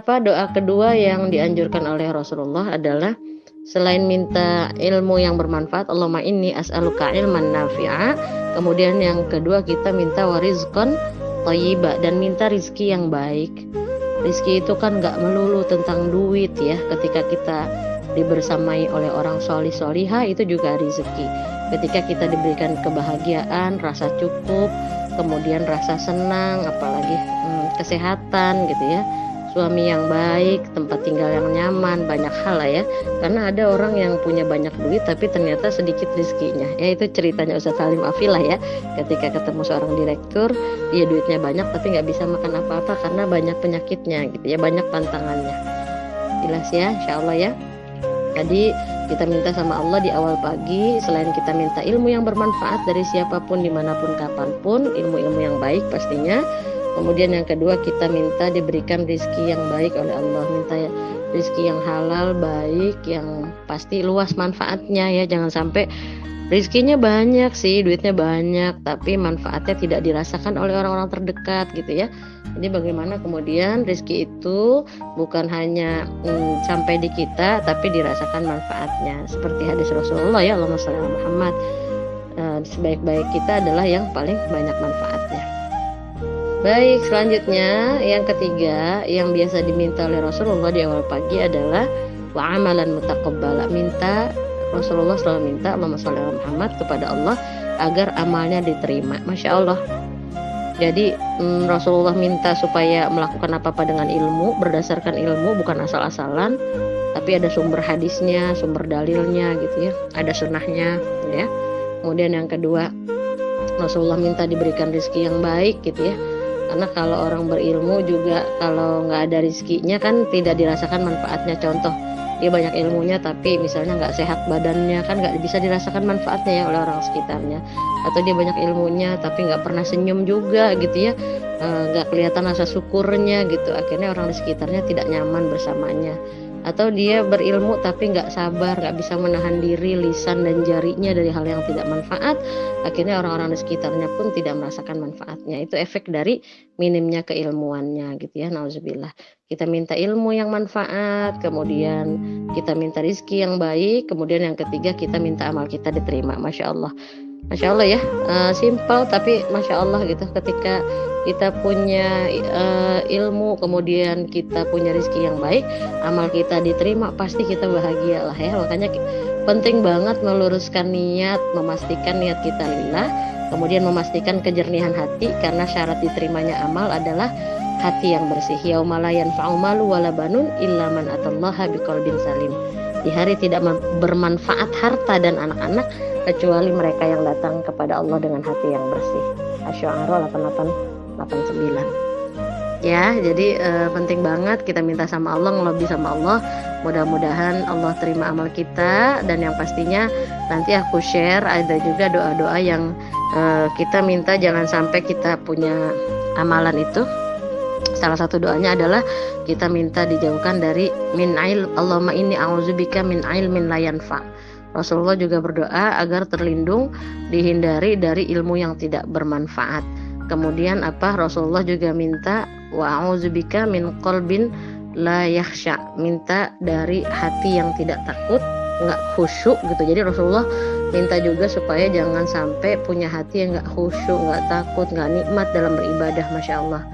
Doa kedua yang dianjurkan oleh Rasulullah adalah selain minta ilmu yang bermanfaat, Allahumma inni as'aluka ilman nafi'a. Kemudian yang kedua kita minta warizqan thayyiba, dan minta rizki yang baik. Rizki itu kan gak melulu tentang duit ya. Ketika kita dibersamai oleh orang solih soliha, itu juga rezeki. Ketika kita diberikan kebahagiaan, rasa cukup, kemudian rasa senang, apalagi kesehatan gitu ya, suami yang baik, tempat tinggal yang nyaman, banyak hal lah ya. Karena ada orang yang punya banyak duit tapi ternyata sedikit rezekinya. Ya itu ceritanya Ustadz Salim Afilah ya. Ketika ketemu seorang direktur, dia duitnya banyak tapi nggak bisa makan apa-apa karena banyak penyakitnya gitu ya, banyak pantangannya. Jelas ya, insya Allah ya. Tadi kita minta sama Allah di awal pagi, selain kita minta ilmu yang bermanfaat dari siapapun, dimanapun, kapanpun, ilmu-ilmu yang baik pastinya. Kemudian yang kedua kita minta diberikan rezeki yang baik oleh Allah, minta rezeki yang halal, baik, yang pasti luas manfaatnya ya. Jangan sampai rezekinya banyak sih, duitnya banyak, tapi manfaatnya tidak dirasakan oleh orang-orang terdekat gitu ya. Jadi bagaimana kemudian rezeki itu bukan hanya sampai di kita, tapi dirasakan manfaatnya. Seperti hadis Rasulullah ya, Allahumma shalli ala Muhammad, sebaik-baik kita adalah yang paling banyak manfaatnya. Baik, selanjutnya yang ketiga yang biasa diminta oleh Rasulullah di awal pagi adalah wa amalan mutaqabbala. Rasulullah selalu minta Allahumma shalli ala Muhammad kepada Allah agar amalnya diterima. Masya Allah. Jadi Rasulullah minta supaya melakukan apa-apa dengan ilmu, berdasarkan ilmu, bukan asal-asalan, tapi ada sumber hadisnya, sumber dalilnya gitu ya, ada sunnahnya ya. Kemudian yang kedua, Rasulullah minta diberikan rezeki yang baik gitu ya. Karena kalau orang berilmu juga kalau nggak ada rezekinya kan tidak dirasakan manfaatnya. Contoh, dia banyak ilmunya tapi misalnya nggak sehat badannya, kan nggak bisa dirasakan manfaatnya ya oleh orang sekitarnya. Atau dia banyak ilmunya tapi nggak pernah senyum juga gitu ya, nggak kelihatan rasa syukurnya gitu, akhirnya orang di sekitarnya tidak nyaman bersamanya. Atau dia berilmu tapi nggak sabar, nggak bisa menahan diri lisan dan jarinya dari hal yang tidak manfaat, akhirnya orang-orang di sekitarnya pun tidak merasakan manfaatnya. Itu efek dari minimnya keilmuannya gitu ya, nauzubillah. Kita minta ilmu yang manfaat, kemudian kita minta rezeki yang baik, kemudian yang ketiga kita minta amal kita diterima. Masya Allah, Masya Allah ya, simpel tapi Masya Allah gitu. Ketika kita punya ilmu, kemudian kita punya rezeki yang baik, amal kita diterima, pasti kita bahagia lah ya. Makanya penting banget meluruskan niat, memastikan niat kita lillah, kemudian memastikan kejernihan hati, karena syarat diterimanya amal adalah hati yang bersih. Yauma la yanfa'u malu wala banun illa man atallaha biqalbin salim. Di hari tidak bermanfaat harta dan anak-anak kecuali mereka yang datang kepada Allah dengan hati yang bersih. Asy-Syu'ara 8889. Ya, jadi penting banget kita minta sama Allah, ngelobi sama Allah. Mudah-mudahan Allah terima amal kita, dan yang pastinya nanti aku share ada juga doa-doa yang kita minta jangan sampai kita punya amalan itu. Salah satu doanya adalah kita minta dijauhkan dari Allahumma inni a'udzubika min ilmin la yanfa. Rasulullah juga berdoa agar terlindung, dihindari dari ilmu yang tidak bermanfaat. Kemudian Rasulullah juga minta wa a'udzubika min qalbin la yakhsha, minta dari hati yang tidak takut, enggak khusyuk gitu. Jadi Rasulullah minta juga supaya jangan sampai punya hati yang enggak khusyuk, enggak takut, enggak nikmat dalam beribadah. Masya Allah.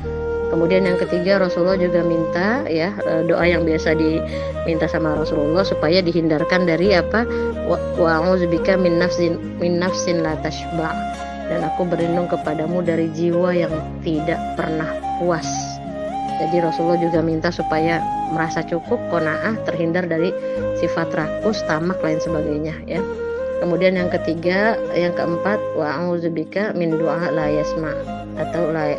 Kemudian yang ketiga Rasulullah juga minta ya, doa yang biasa diminta sama Rasulullah supaya dihindarkan dari wa a'udzubika min nafsin la tashba, dan aku berlindung kepadamu dari jiwa yang tidak pernah puas. Jadi Rasulullah juga minta supaya merasa cukup, qanaah, terhindar dari sifat rakus, tamak, lain sebagainya ya. Kemudian yang ketiga, yang keempat, wa a'udzubika min du'a la yasma atau la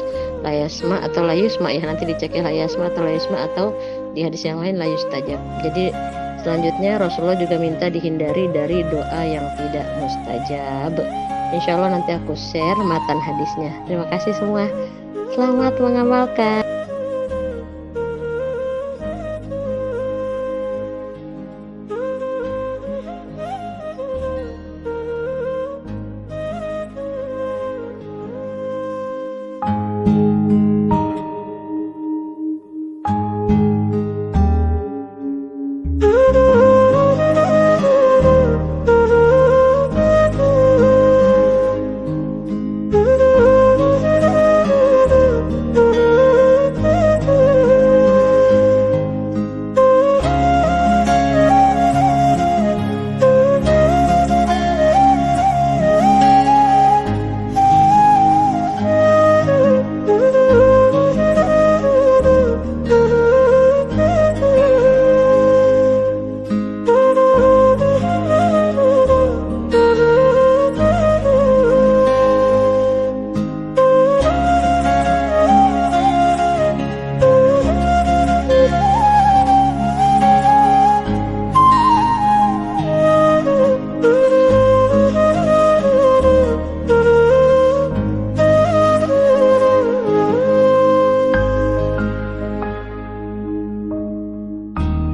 yasma atau la yusma ya, nanti dicek ya, la yasma atau la yusma, atau di hadis yang lain la yustajab. Jadi selanjutnya Rasulullah juga minta dihindari dari doa yang tidak mustajab. Insya Allah nanti aku share matan hadisnya. Terima kasih semua, selamat mengamalkan.